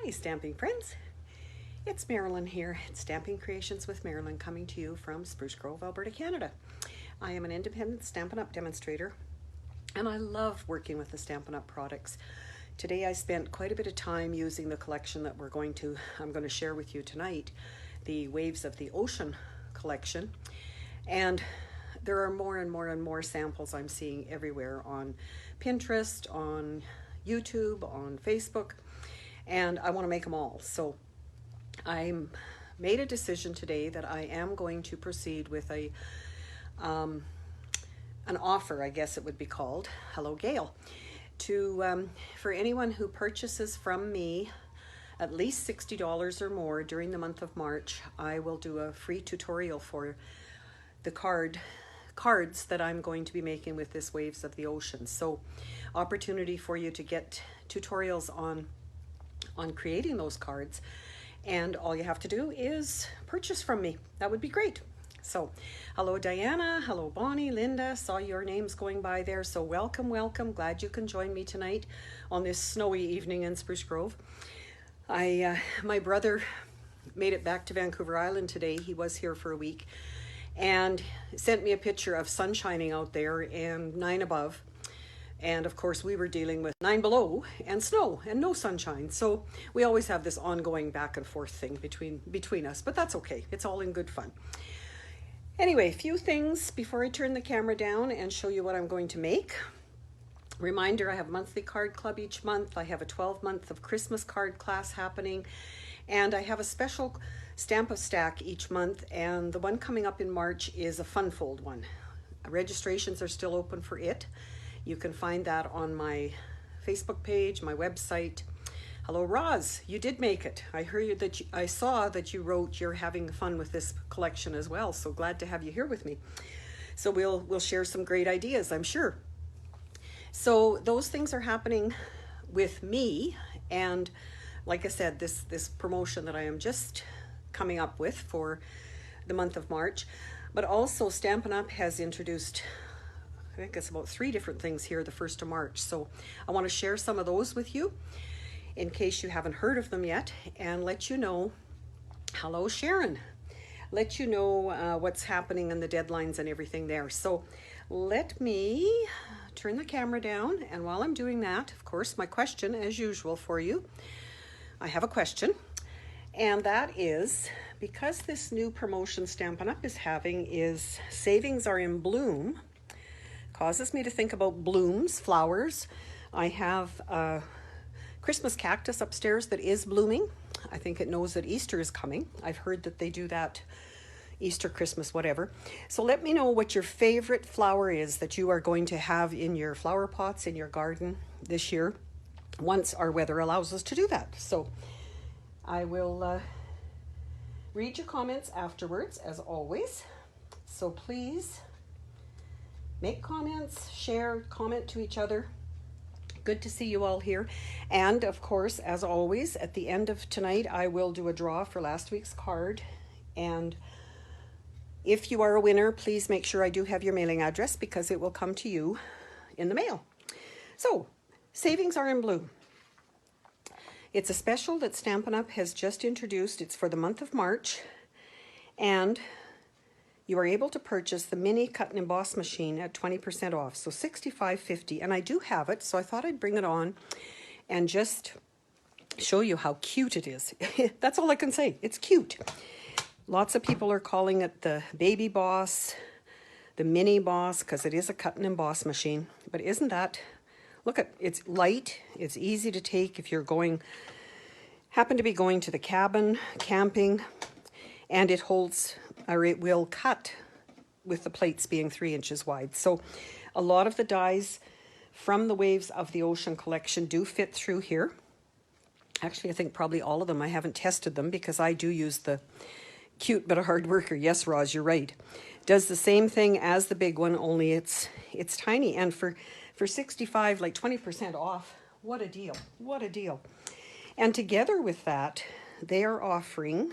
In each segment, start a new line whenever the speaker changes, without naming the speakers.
Hi stamping friends, it's Marilyn here at Stamping Creations with Marilyn, coming to you from Spruce Grove, Alberta, Canada. I am an independent Stampin' Up demonstrator and I love working with the Stampin' Up products. Today I spent quite a bit of time using the collection that I'm going to share with you tonight, the Waves of the Ocean collection, and there are more and more and more samples I'm seeing everywhere on Pinterest, on YouTube, on Facebook, and I want to make them all. So I made a decision today that I am going to proceed with an offer, I guess it would be called, Hello Gail, to for anyone who purchases from me at least $60 or more during the month of March. I will do a free tutorial for the cards that I'm going to be making with this Waves of the Ocean. So opportunity for you to get tutorials on creating those cards, and all you have to do is purchase from me. That would be great. So hello Diana, hello Bonnie, Linda, saw your names going by there, so welcome. Glad you can join me tonight on this snowy evening in Spruce Grove. My brother made it back to Vancouver Island today. He was here for a week and sent me a picture of sun shining out there and 9 above. And of course we were dealing with 9 below and snow and no sunshine. So we always have this ongoing back and forth thing between us, but that's okay. It's all in good fun. Anyway, a few things before I turn the camera down and show you what I'm going to make. Reminder, I have a monthly card club each month. I have a 12-month of Christmas card class happening, and I have a special Stamp a Stack each month, and the one coming up in March is a fun fold one. Registrations are still open for it. You can find that on my Facebook page, my website. Hello Roz, you did make it. I saw that you wrote you're having fun with this collection as well, so glad to have you here with me. So we'll share some great ideas, I'm sure. So those things are happening with me, and like I said, this promotion that I am just coming up with for the month of March, but also Stampin' Up has introduced, I think it's about 3 different things here the 1st of March. So I want to share some of those with you in case you haven't heard of them yet, and let you know, hello Sharon, let you know what's happening and the deadlines and everything there. So let me turn the camera down, and while I'm doing that, of course, my question as usual for you. I have a question, and that is, because this new promotion Stampin' Up is having is Savings Are in Bloom, causes me to think about blooms, flowers. I have a Christmas cactus upstairs that is blooming. I think it knows that Easter is coming. I've heard that they do that Easter, Christmas, whatever. So let me know what your favorite flower is that you are going to have in your flower pots in your garden this year, once our weather allows us to do that. So I will read your comments afterwards, as always. So please make comments, share, comment to each other. Good to see you all here. And of course, as always, at the end of tonight, I will do a draw for last week's card. And if you are a winner, please make sure I do have your mailing address, because it will come to you in the mail. So, Savings Are in Bloom. It's a special that Stampin' Up has just introduced. It's for the month of March, and you are able to purchase the mini cut and emboss machine at 20% off, so $65.50, and I do have it, so I thought I'd bring it on and just show you how cute it is. That's all I can say. It's cute. Lots of people are calling it the baby boss, the mini boss, because it is a cut and emboss machine. But isn't that, look at, it's light, it's easy to take if you're happen to be going to the cabin, camping, and it holds, or it will cut with the plates being 3 inches wide. So a lot of the dies from the Waves of the Ocean collection do fit through here. Actually, I think probably all of them. I haven't tested them because I do use the cute but a hard worker. Yes, Roz, you're right. Does the same thing as the big one, only it's tiny. And for 65, like 20% off, what a deal. What a deal. And together with that, they are offering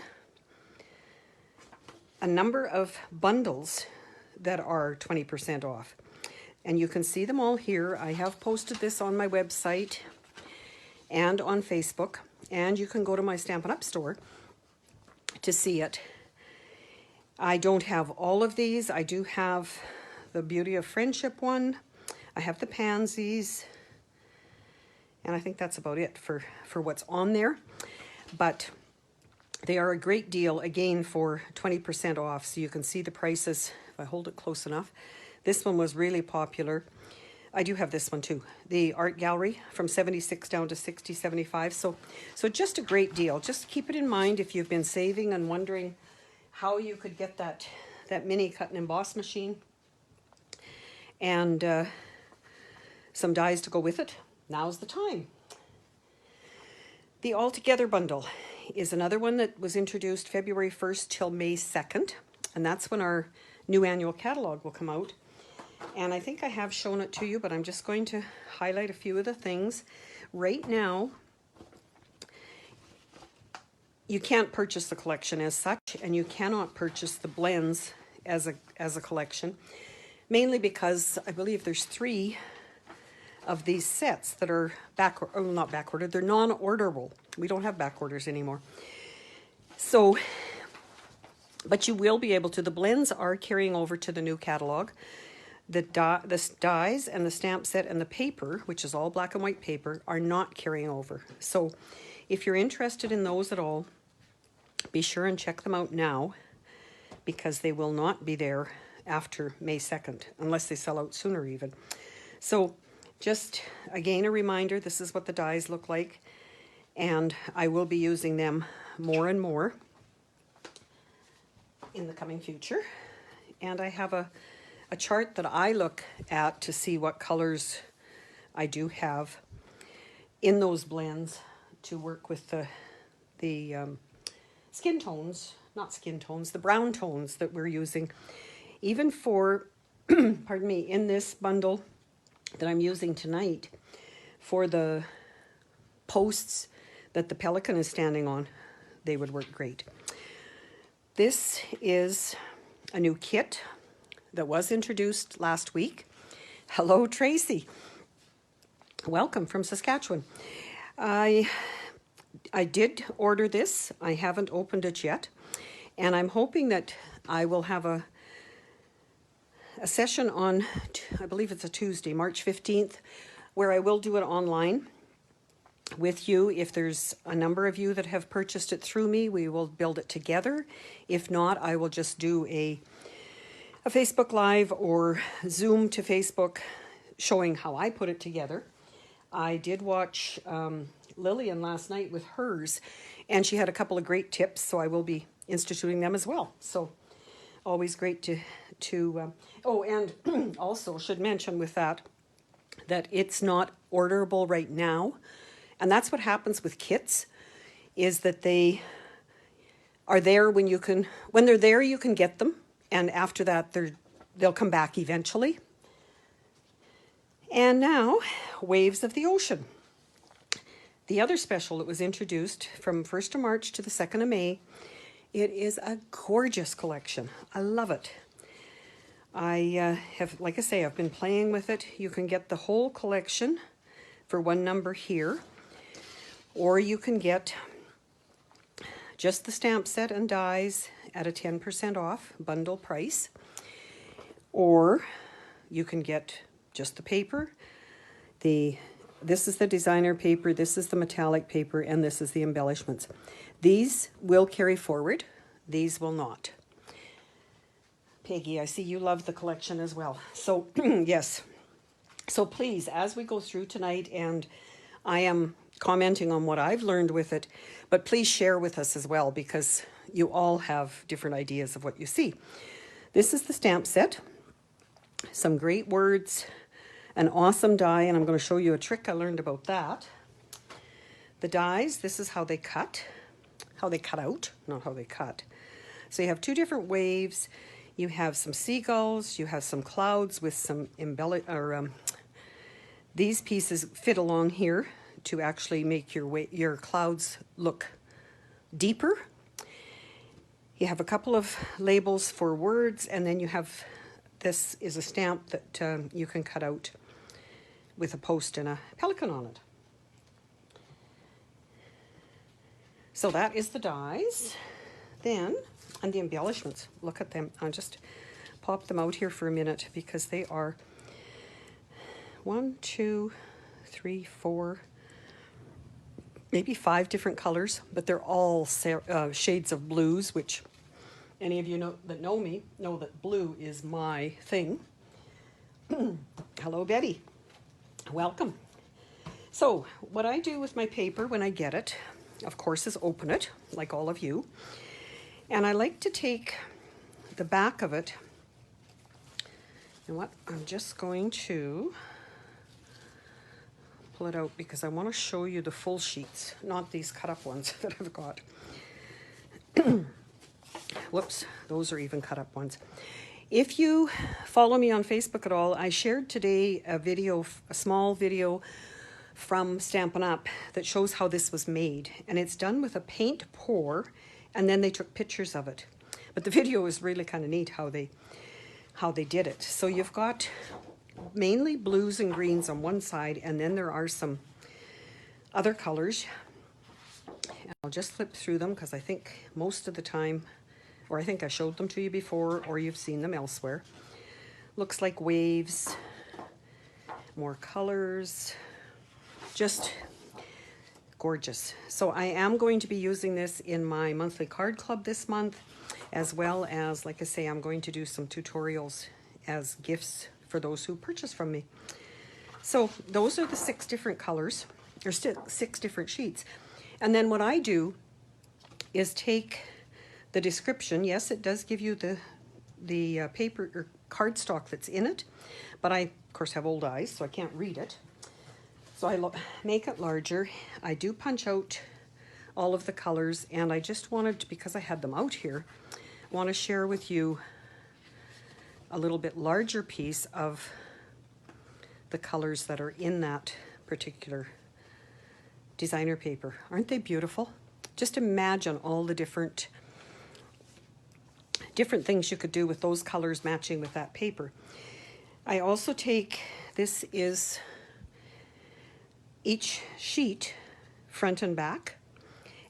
a number of bundles that are 20% off. And you can see them all here. I have posted this on my website and on Facebook. and you can go to my Stampin' Up store to see it. I don't have all of these. I do have the Beauty of Friendship one. I have the pansies. And I think that's about it for what's on there. But they are a great deal, again, for 20% off. So you can see the prices if I hold it close enough. This one was really popular. I do have this one too. The Art Gallery from 76 down to 60.75. So just a great deal. Just keep it in mind if you've been saving and wondering how you could get that mini cut and emboss machine and some dies to go with it. Now's the time. The Altogether bundle is another one that was introduced February 1st till May 2nd, and that's when our new annual catalog will come out. And I think I have shown it to you, but I'm just going to highlight a few of the things. Right now, you can't purchase the collection as such, and you cannot purchase the blends as a collection, mainly because I believe there's 3 of these sets that are not back-ordered, they're non-orderable. We don't have back orders anymore. So, but you will be able to. The blends are carrying over to the new catalog. The dies and the stamp set and the paper, which is all black and white paper, are not carrying over. So if you're interested in those at all, be sure and check them out now, because they will not be there after May 2nd, unless they sell out sooner even. So just, again, a reminder, this is what the dies look like, and I will be using them more and more in the coming future. And I have a chart that I look at to see what colors I do have in those blends to work with the skin tones, not skin tones, the brown tones that we're using. Even for, pardon me, in this bundle that I'm using tonight for the posts that the pelican is standing on, they would work great. This is a new kit that was introduced last week. Hello, Tracy. Welcome from Saskatchewan. I did order this. I haven't opened it yet, and I'm hoping that I will have a session on, I believe it's a Tuesday, March 15th, where I will do it online with you. If there's a number of you that have purchased it through me, we will build it together. If not, I will just do a Facebook Live or Zoom to Facebook showing how I put it together. I did watch Lillian last night with hers, and she had a couple of great tips, so I will be instituting them as well. So always great to oh, and also should mention with that it's not orderable right now. And that's what happens with kits, is that they are there when they're there, you can get them. And after that, they'll come back eventually. And now, Waves of the Ocean. The other special that was introduced from 1st of March to the 2nd of May. It is a gorgeous collection. I love it. I have, like I say, I've been playing with it. You can get the whole collection for one number here, or you can get just the stamp set and dies at a 10% off bundle price, or you can get just the paper. This is the designer paper, this is the metallic paper, and this is the embellishments. These will carry forward, these will not. Peggy, I see you love the collection as well. So, yes. So please, as we go through tonight, and I am commenting on what I've learned with it, but please share with us as well, because you all have different ideas of what you see. This is the stamp set. Some great words, an awesome die, and I'm going to show you a trick I learned about that. The dies, this is how they cut out, not how they cut. So you have 2 different waves. You have some seagulls, you have some clouds with some these pieces fit along here to actually make your clouds look deeper. You have a couple of labels for words, and then you have, this is a stamp that you can cut out with a post and a pelican on it. So that is the dies. Then, and the embellishments, look at them. I'll just pop them out here for a minute because they are 1, 2, 3, 4, maybe 5 different colors, but they're all shades of blues, which any of you that know me know that blue is my thing. Hello, Betty. Welcome. So what I do with my paper when I get it, of course, is open it, like all of you. And I like to take the back of it. You know what? I'm just going to pull it out because I want to show you the full sheets, not these cut up ones that I've got. Whoops, those are even cut up ones. If you follow me on Facebook at all, I shared today a small video from Stampin' Up that shows how this was made. And it's done with a paint pour, and then they took pictures of it. But the video is really kind of neat how they did it. So you've got mainly blues and greens on one side, and then there are some other colors. And I'll just flip through them because I think most of the time, or I think I showed them to you before, or you've seen them elsewhere. Looks like waves, more colors, just gorgeous. So I am going to be using this in my monthly card club this month, as well as, like I say, I'm going to do some tutorials as gifts for those who purchase from me. So those are the 6 different colors, or 6 different sheets. And then what I do is take the description. Yes, it does give you the paper or cardstock that's in it, but I, of course, have old eyes, so I can't read it. So I make it larger. I do punch out all of the colors, and I just wanted to, because I had them out here, want to share with you a little bit larger piece of the colors that are in that particular designer paper. Aren't they beautiful? Just imagine all the different things you could do with those colors matching with that paper. I also take, this is each sheet front and back,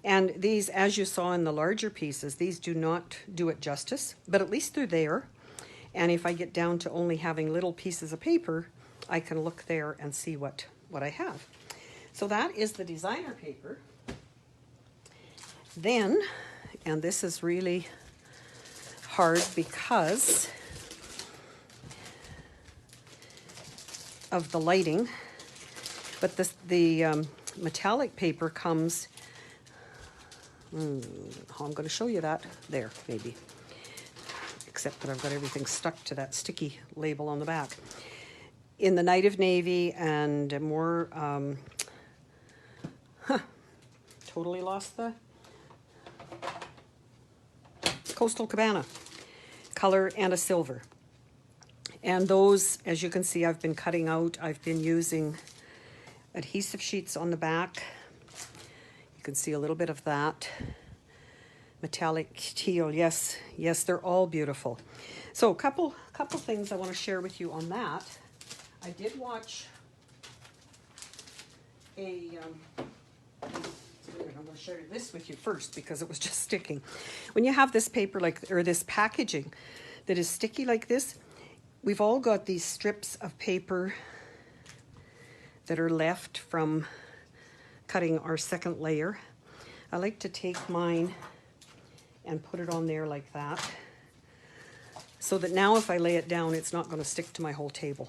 and these, as you saw in the larger pieces, these do not do it justice, but at least they're there. And if I get down to only having little pieces of paper, I can look there and see what I have. So that is the designer paper. Then, and this is really hard because of the lighting, but the metallic paper comes, I'm going to show you that there, maybe. Except that I've got everything stuck to that sticky label on the back. In the Night of Navy and more, totally lost the Coastal Cabana color and a silver. And those, as you can see, I've been cutting out. I've been using adhesive sheets on the back. You can see a little bit of that. Metallic teal, yes, they're all beautiful. So a couple things I want to share with you on that. I did watch I'm going to share this with you first because it was just sticking. When you have this paper or this packaging that is sticky like this, we've all got these strips of paper that are left from cutting our second layer. I like to take mine and put it on there like that, so that now if I lay it down, it's not going to stick to my whole table.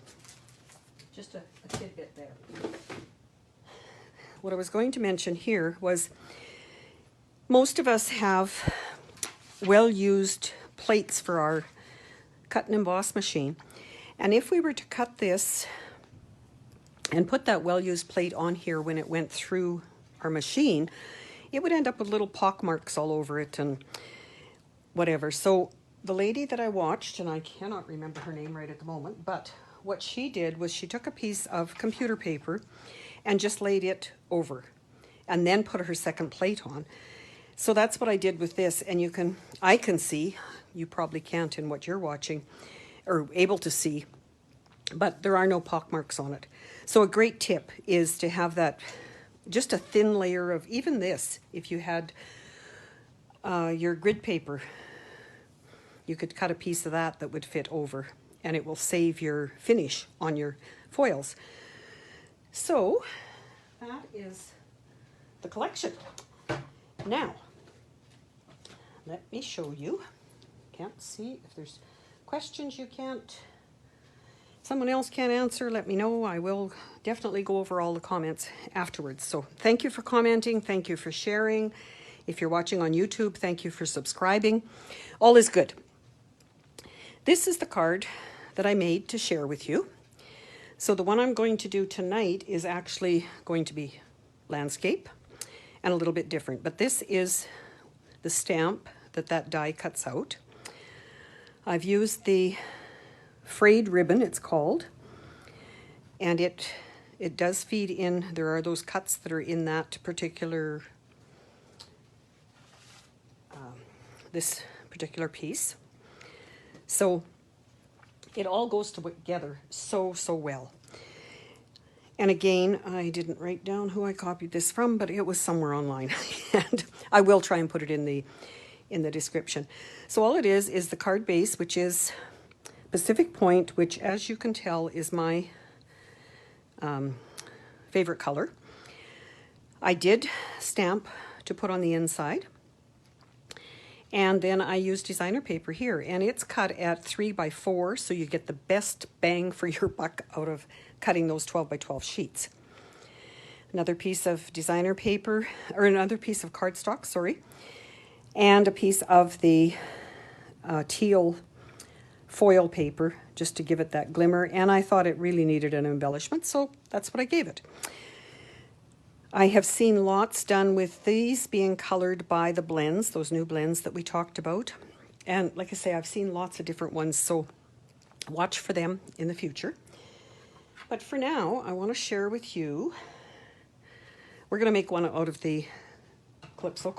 Just a tidbit there. What I was going to mention here was most of us have well-used plates for our cut and emboss machine. And if we were to cut this and put that well-used plate on here when it went through our machine, it would end up with little pock marks all over it and whatever. So the lady that I watched, and I cannot remember her name right at the moment, but what she did was she took a piece of computer paper and just laid it over and then put her second plate on. So that's what I did with this, and I can see, you probably can't in what you're watching or able to see, but there are no pock marks on it. So a great tip is to have that just a thin layer of even this. If you had your grid paper, you could cut a piece of that that would fit over, and it will save your finish on your foils. So that is the collection. Now, let me show you. Can't see if there's questions someone else can't answer, let me know. I will definitely go over all the comments afterwards. So thank you for commenting. Thank you for sharing. If you're watching on YouTube, thank you for subscribing. All is good. This is the card that I made to share with you. So the one I'm going to do tonight is actually going to be landscape and a little bit different. But this is the stamp that die cuts out. I've used the frayed ribbon, it's called, and it does feed in. There are those cuts that are in that particular this particular piece, so it all goes together so well. And again, I didn't write down who I copied this from, but it was somewhere online and I will try and put it in the description. So all it is the card base, which is Pacific Point, which, as you can tell, is my favorite color. I did stamp to put on the inside, and then I used designer paper here, and it's cut at 3x4, so you get the best bang for your buck out of cutting those 12x12 sheets. Another piece of designer paper, or another piece of cardstock, sorry, and a piece of the teal foil paper, just to give it that glimmer, and I thought it really needed an embellishment, so that's what I gave it. I have seen lots done with these being colored by the blends, those new blends that we talked about, and like I say, I've seen lots of different ones, so watch for them in the future. But for now, I want to share with you, we're going to make one out of the Coastal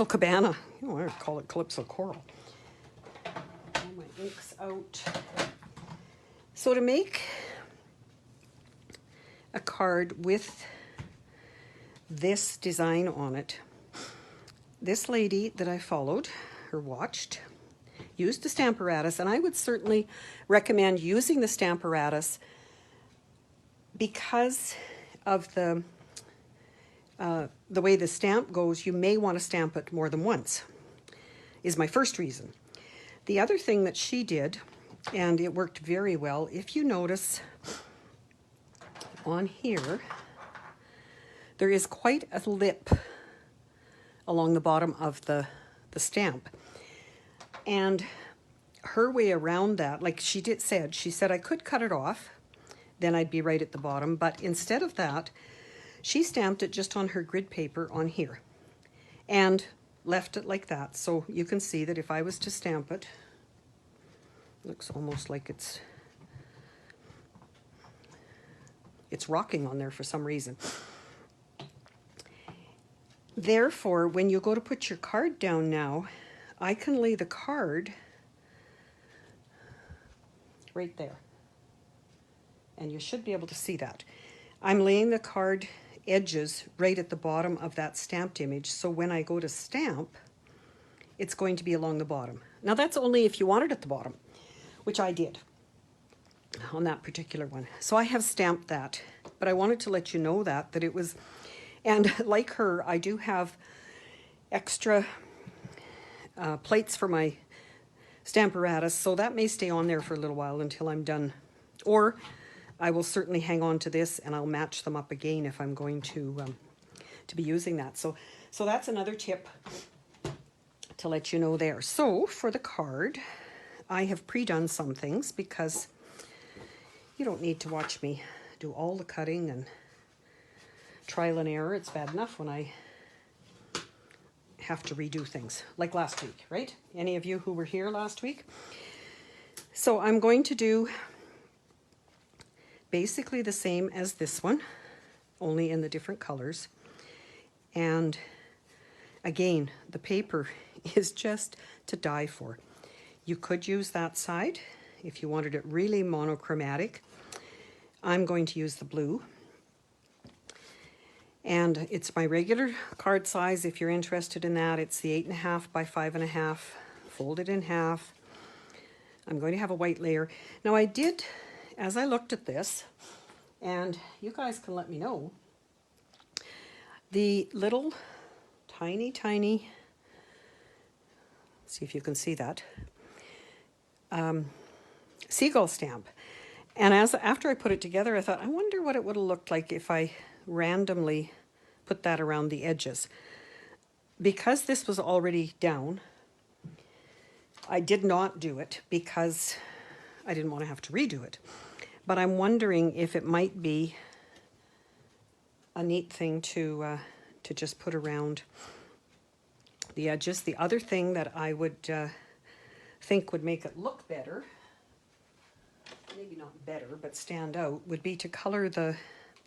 Cabana. I want to call it Calypso Coral. My ink's out. So to make a card with this design on it, this lady that I followed or watched used the Stamparatus, and I would certainly recommend using the Stamparatus because of the way the stamp goes. You may want to stamp it more than once, is my first reason. The other thing that she did, and it worked very well, if you notice on here, there is quite a lip along the bottom of the stamp. And her way around that, like she said I could cut it off, then I'd be right at the bottom, but instead of that, she stamped it just on her grid paper on here and left it like that. So you can see that if I was to stamp it, looks almost like it's rocking on there for some reason. Therefore, when you go to put your card down now, I can lay the card right there. And you should be able to see that. I'm laying the card edges right at the bottom of that stamped image, so when I go to stamp, it's going to be along the bottom. Now that's only if you want it at the bottom, which I did on that particular one. So I have stamped that, but I wanted to let you know that it was, and like her, I do have extra plates for my Stamparatus, so that may stay on there for a little while until I'm done. Or I will certainly hang on to this and I'll match them up again if I'm going to be using that. So that's another tip to let you know there. So for the card, I have pre-done some things because you don't need to watch me do all the cutting and trial and error. It's bad enough when I have to redo things, like last week, right? Any of you who were here last week? So I'm going to do basically the same as this one, only in the different colors. And again, the paper is just to die for. You could use that side if you wanted it really monochromatic. I'm going to use the blue. And it's my regular card size if you're interested in that. It's the 8.5 by 5.5, folded in half. I'm going to have a white layer. Now I did, as I looked at this, and you guys can let me know, the little tiny, see if you can see that, Seagull Stamp. And after I put it together, I thought, I wonder what it would have looked like if I randomly put that around the edges. Because this was already down, I did not do it because I didn't want to have to redo it. But I'm wondering if it might be a neat thing to just put around the edges. The other thing that I would think would make it look better, maybe not better, but stand out, would be to color the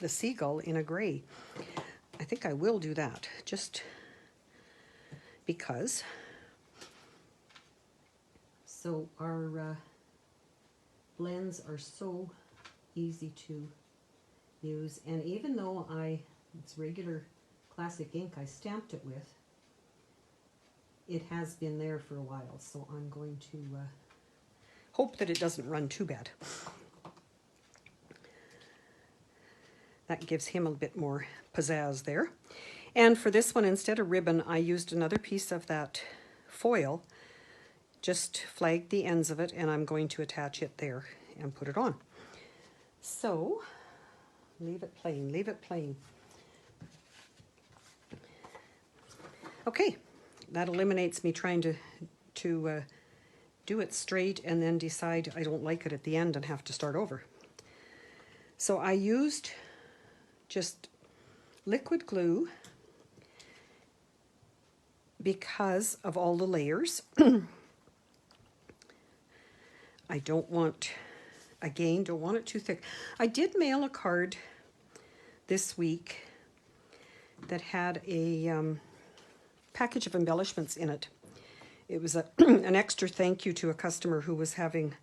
seagull in a gray. I think I will do that, just because. So our blends are so easy to use, and even though it's regular classic ink I stamped it with, it has been there for a while, so I'm going to hope that it doesn't run too bad. That gives him a bit more pizzazz there. And for this one, instead of ribbon, I used another piece of that foil, just flagged the ends of it, and I'm going to attach it there and put it on. So, leave it plain, leave it plain. Okay, that eliminates me trying to do it straight and then decide I don't like it at the end and have to start over. So I used just liquid glue because of all the layers. I don't want, again, don't want it too thick. I did mail a card this week that had a package of embellishments in it. It was an extra thank you to a customer who was having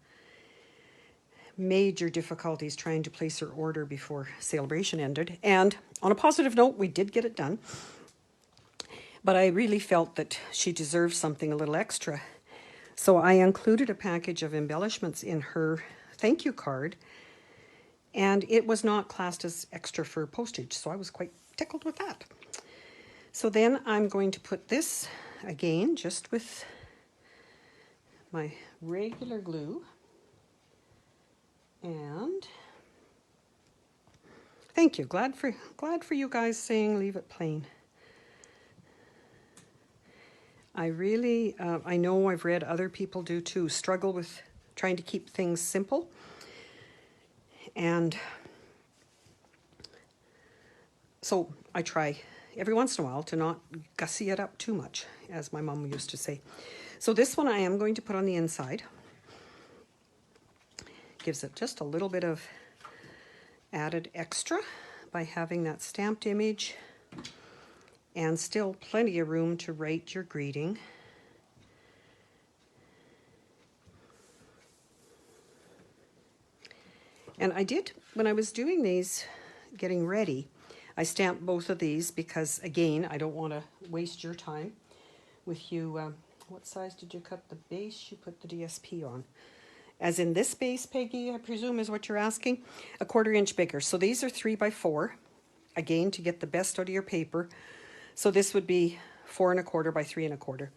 major difficulties trying to place her order before Sale-A-Bration ended. And on a positive note, we did get it done. But I really felt that she deserved something a little extra. So I included a package of embellishments in her thank you card. And it was not classed as extra for postage, so I was quite tickled with that. So then I'm going to put this, again, just with my regular glue. And thank you. Glad for you guys saying leave it plain. I really, I know I've read other people do too, struggle with trying to keep things simple. And so I try every once in a while to not gussy it up too much, as my mom used to say. So this one I am going to put on the inside. Gives it just a little bit of added extra by having that stamped image, and still plenty of room to write your greeting. And I did, when I was doing these, getting ready, I stamped both of these because, again, I don't want to waste your time with you. What size did you cut the base? You put the DSP on. As in this base, Peggy, I presume is what you're asking? 1/4 inch bigger. So these are 3 by 4, again, to get the best out of your paper. So this would be 4 1/4 by 3 1/4.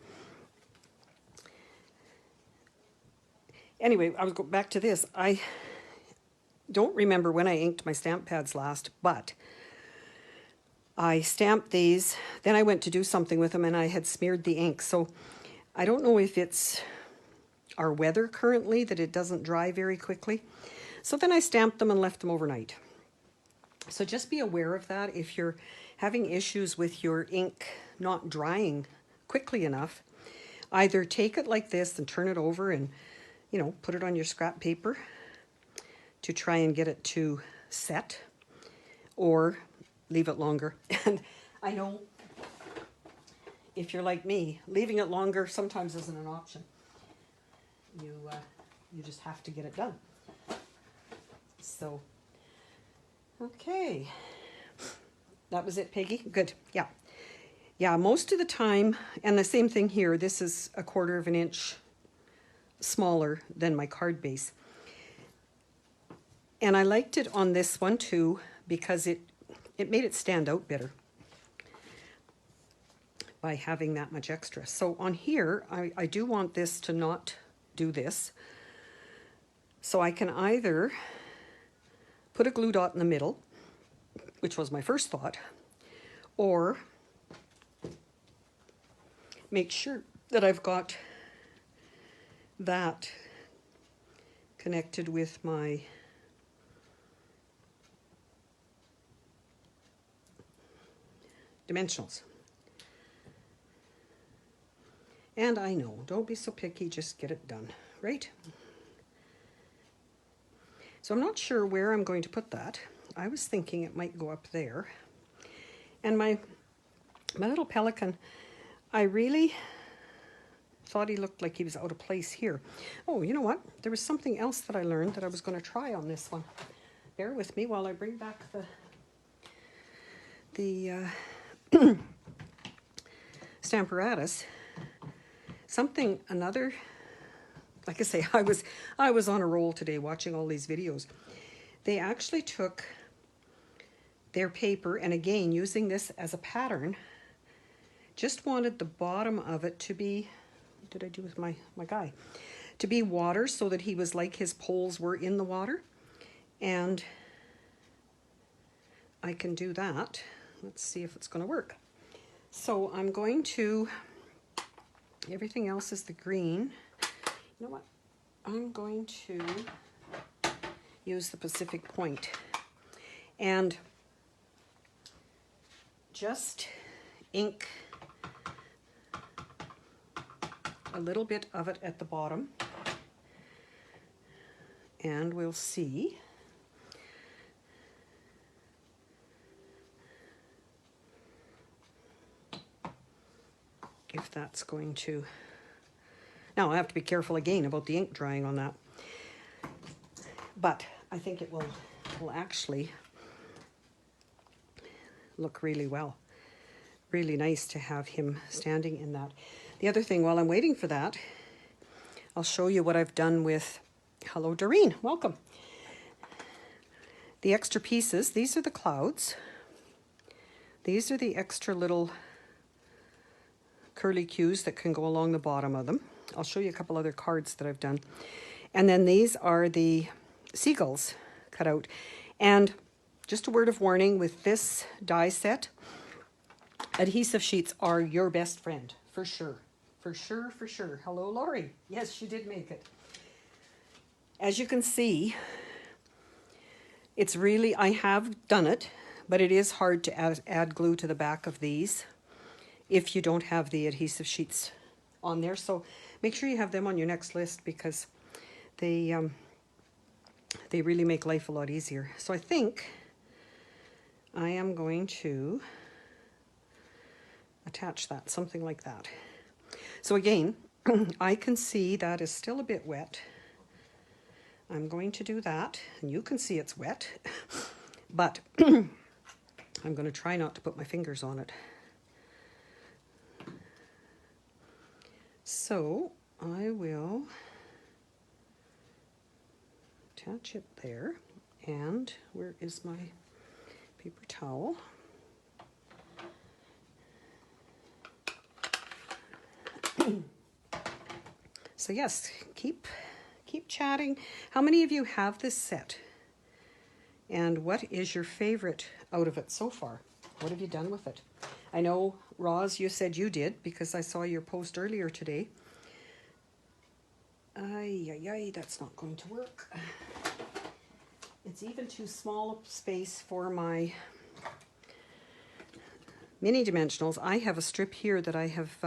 Anyway, I was going back to this. I don't remember when I inked my stamp pads last, but I stamped these, then I went to do something with them and I had smeared the ink. So I don't know if it's our weather currently that it doesn't dry very quickly. So then I stamped them and left them overnight. So just be aware of that if you're having issues with your ink not drying quickly enough. Either take it like this and turn it over and, you know, put it on your scrap paper to try and get it to set, or leave it longer. And I know if you're like me, leaving it longer sometimes isn't an option. You just have to get it done. So, okay. That was it, Peggy? Good, yeah. Yeah, most of the time, and the same thing here, this is 1/4 of an inch smaller than my card base. And I liked it on this one too, because it made it stand out better by having that much extra. So on here, I do want this to not do this. So I can either put a glue dot in the middle, which was my first thought, or make sure that I've got that connected with my dimensionals. And I know, don't be so picky, just get it done, right? So I'm not sure where I'm going to put that. I was thinking it might go up there. And my little pelican, I really thought he looked like he was out of place here. Oh, you know what? There was something else that I learned that I was going to try on this one. Bear with me while I bring back the Stamparatus. Another, like I say, I was on a roll today watching all these videos. They actually took their paper, and again, using this as a pattern, just wanted the bottom of it to be, what did I do with my guy? To be water, so that he was like his poles were in the water. And I can do that. Let's see if it's going to work. So I'm going to, everything else is the green. You know what? I'm going to use the Pacific Point and just ink a little bit of it at the bottom, and we'll see if that's going to. Now I have to be careful again about the ink drying on that, but I think it will actually look really well. Really nice to have him standing in that. The other thing, while I'm waiting for that, I'll show you what I've done with, hello Doreen, welcome. The extra pieces, these are the clouds. These are the extra little curly cues that can go along the bottom of them. I'll show you a couple other cards that I've done. And then these are the seagulls cut out. And just a word of warning, with this die set, adhesive sheets are your best friend, for sure. For sure, for sure. Hello, Lori. Yes, she did make it. As you can see, it's really, I have done it, but it is hard to add glue to the back of these if you don't have the adhesive sheets on there. So make sure you have them on your next list, because they really make life a lot easier. So I think I am going to attach that, something like that. So again, I can see that is still a bit wet. I'm going to do that, and you can see it's wet, but I'm going to try not to put my fingers on it. So I will attach it there, and where is my paper towel? So yes, keep chatting. How many of you have this set? And what is your favorite out of it so far? What have you done with it? I know, Roz, you said you did, because I saw your post earlier today. Ay, that's not going to work. It's even too small a space for my mini dimensionals. I have a strip here that I have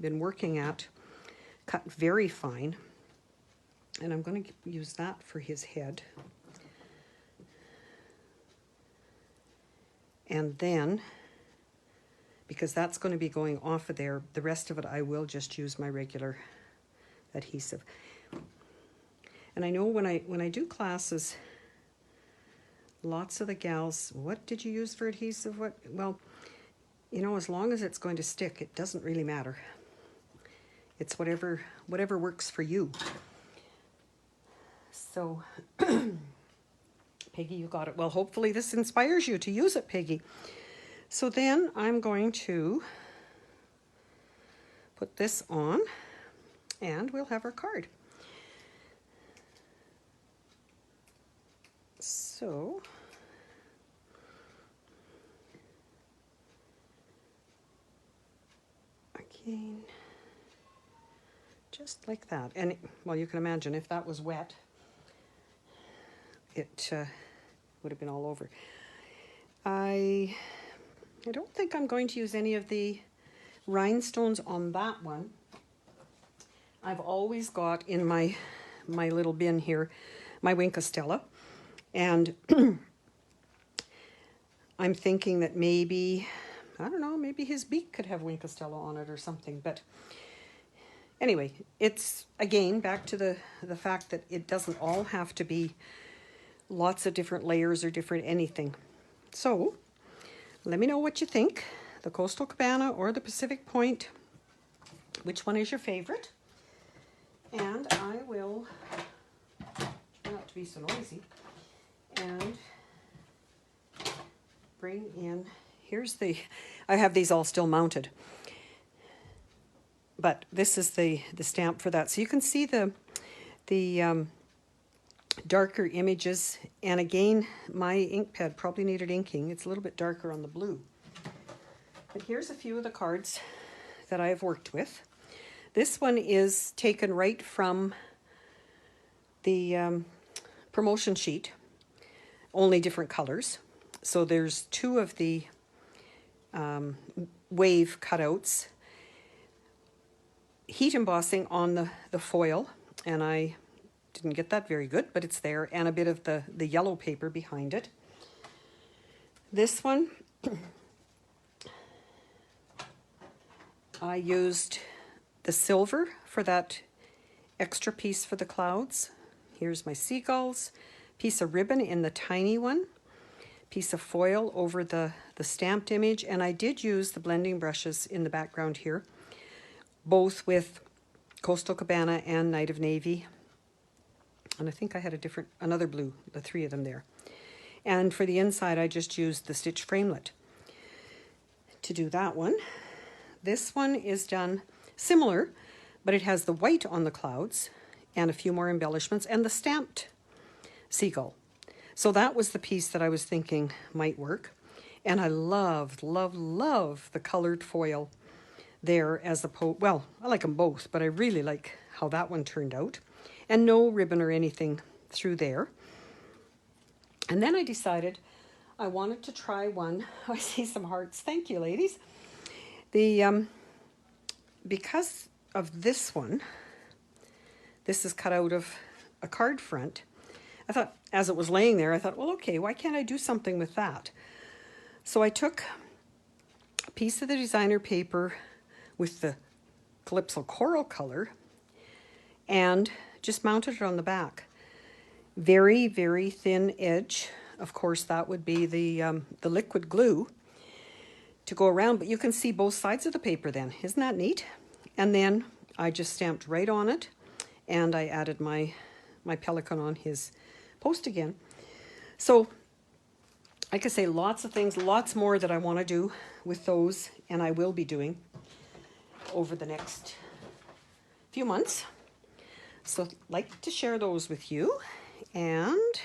been working at, cut very fine, and I'm going to use that for his head. And then, because that's going to be going off of there, the rest of it I will just use my regular adhesive. And I know when I do classes Lots of the gals, what did you use for adhesive? What? Well, you know, as long as it's going to stick, it doesn't really matter. It's whatever works for you. So, Peggy, you got it. Well, hopefully this inspires you to use it, Peggy. So then I'm going to put this on, and we'll have our card. So, again, just like that. And, well, you can imagine if that was wet, it would have been all over. I don't think I'm going to use any of the rhinestones on that one. I've always got in my little bin here my Wink of Stella, and I'm thinking that maybe, I don't know, maybe his beak could have Wink of Stella on it or something. But anyway, it's again back to the fact that it doesn't all have to be lots of different layers or different anything. So let me know what you think, the Coastal Cabana or the Pacific Point. Which one is your favorite? And I will try not to be so noisy and bring in, here's the, I have these all still mounted, but this is the stamp for that. So you can see the darker images, and again, my ink pad probably needed inking. It's a little bit darker on the blue. But here's a few of the cards that I have worked with. This one is taken right from the promotion sheet, only different colors. So there's two of the wave cutouts, heat embossing on the foil, and I didn't get that very good, but it's there, and a bit of the yellow paper behind it. This one, I used the silver for that extra piece for the clouds. Here's my seagulls, piece of ribbon in the tiny one, piece of foil over the stamped image, and I did use the blending brushes in the background here, both with Coastal Cabana and Night of Navy. And I think I had another blue, the three of them there. And for the inside, I just used the stitch framelit to do that one. This one is done similar, but it has the white on the clouds and a few more embellishments and the stamped seagull. So that was the piece that I was thinking might work. And I love the colored foil there as the well, I like them both, but I really like how that one turned out. And no ribbon or anything through there. And then I decided I wanted to try one. I see some hearts. Thank you, ladies. The because of this one, this is cut out of a card front. I thought, as it was laying there, I thought, well, okay, why can't I do something with that? So I took a piece of the designer paper with the Calypso coral color and just mounted it on the back. Very, very thin edge. Of course, that would be the liquid glue to go around, but you can see both sides of the paper then. Isn't that neat? And then I just stamped right on it, and I added my pelican on his post again. So, like I say, lots of things, lots more that I want to do with those, and I will be doing over the next few months. So I'd like to share those with you, and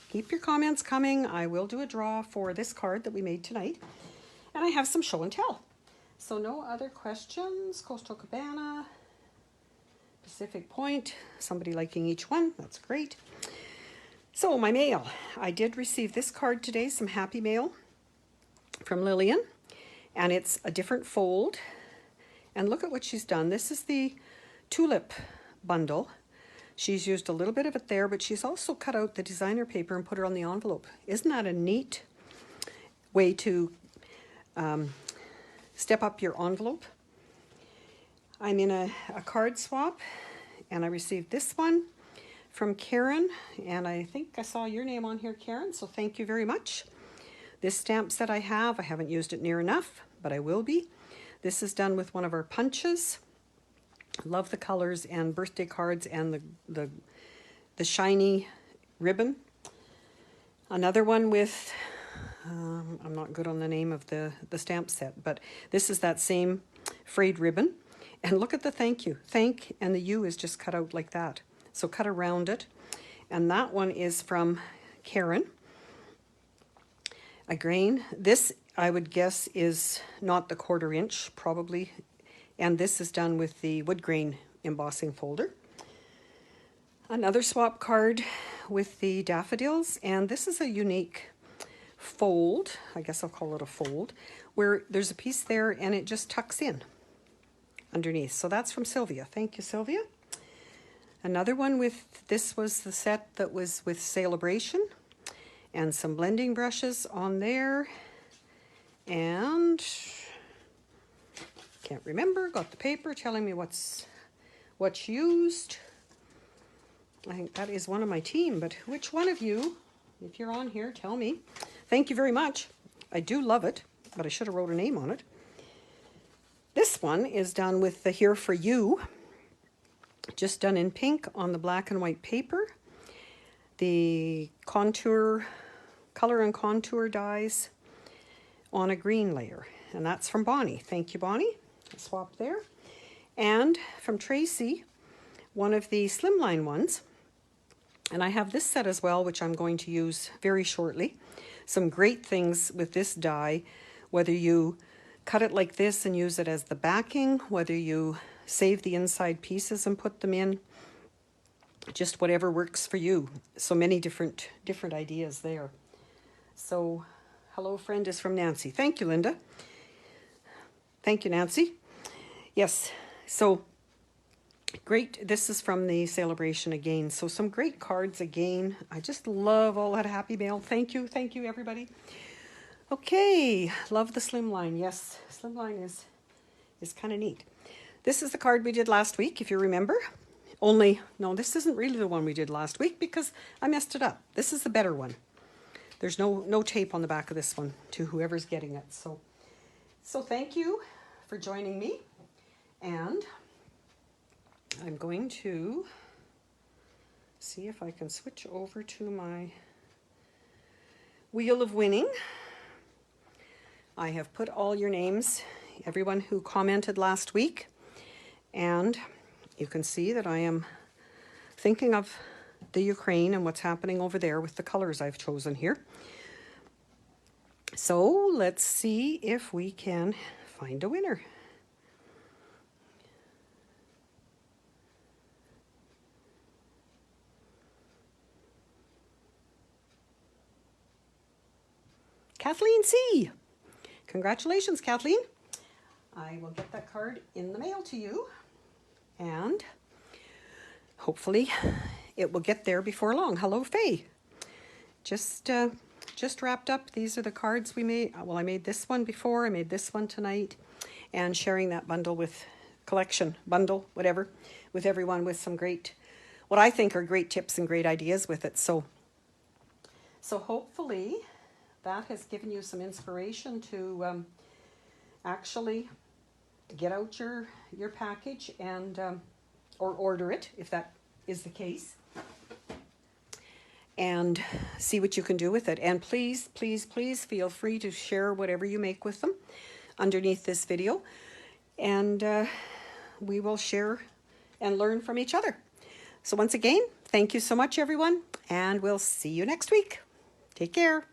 keep your comments coming. I will do a draw for this card that we made tonight, and I have some show and tell. So no other questions. Coastal Cabana, Pacific Point, somebody liking each one, that's great. So my mail, I did receive this card today, some happy mail from Lillian, and it's a different fold, and look at what she's done. This is the tulip bundle. She's used a little bit of it there, but she's also cut out the designer paper and put it on the envelope. Isn't that a neat way to step up your envelope? I'm in a card swap, and I received this one from Karen, and I think I saw your name on here, Karen, so thank you very much. This stamp set I haven't used it near enough, but I will be. This is done with one of our punches. Love the colors and birthday cards and the shiny ribbon. Another one with, I'm not good on the name of the stamp set, but this is that same frayed ribbon. And look at the thank you. Thank, and the U is just cut out like that. So cut around it. And that one is from Karen. A grain. This, I would guess, is not the 1/4 inch, probably. And this is done with the wood grain embossing folder. Another swap card with the daffodils. And this is a unique fold. I guess I'll call it a fold, where there's a piece there and it just tucks in underneath. So that's from Sylvia. Thank you, Sylvia. Another one with, this was the set that was with Sale-A-Bration, and some blending brushes on there, and can't remember, got the paper telling me what's used. I think that is one of my team, but which one of you, if you're on here, tell me. Thank you very much. I do love it, but I should have wrote a name on it. This one is done with the Here For You, just done in pink on the black and white paper. The contour, color and contour dies on a green layer. And that's from Bonnie. Thank you, Bonnie. Swap there. And from Tracy, one of the slimline ones. And I have this set as well, which I'm going to use very shortly. Some great things with this die, whether you cut it like this and use it as the backing, whether you save the inside pieces and put them in, just whatever works for you. So many different ideas there. So, hello friend is from Nancy. Thank you, Linda. Thank you, Nancy. Yes, so great. This is from the Sale-A-Bration again. So some great cards again. I just love all that happy mail. Thank you everybody. Okay, love the slimline. Yes, slimline is kind of neat. This is the card we did last week, if you remember. Only, no, this isn't really the one we did last week because I messed it up. This is the better one. There's no tape on the back of this one to whoever's getting it. So thank you for joining me. And I'm going to see if I can switch over to my Wheel of Winning. I have put all your names, everyone who commented last week, and you can see that I am thinking of the Ukraine and what's happening over there with the colors I've chosen here. So let's see if we can find a winner. Kathleen C. Congratulations, Kathleen. I will get that card in the mail to you, and hopefully it will get there before long. Hello, Faye. Just wrapped up. These are the cards we made. Well, I made this one before. I made this one tonight, and sharing that bundle with bundle, whatever, with everyone with some great, what I think are great tips and great ideas with it. So hopefully that has given you some inspiration to actually get out your package and or order it if that is the case, and see what you can do with it. And please, please, please feel free to share whatever you make with them underneath this video, and we will share and learn from each other. So once again, thank you so much, everyone, and we'll see you next week. Take care.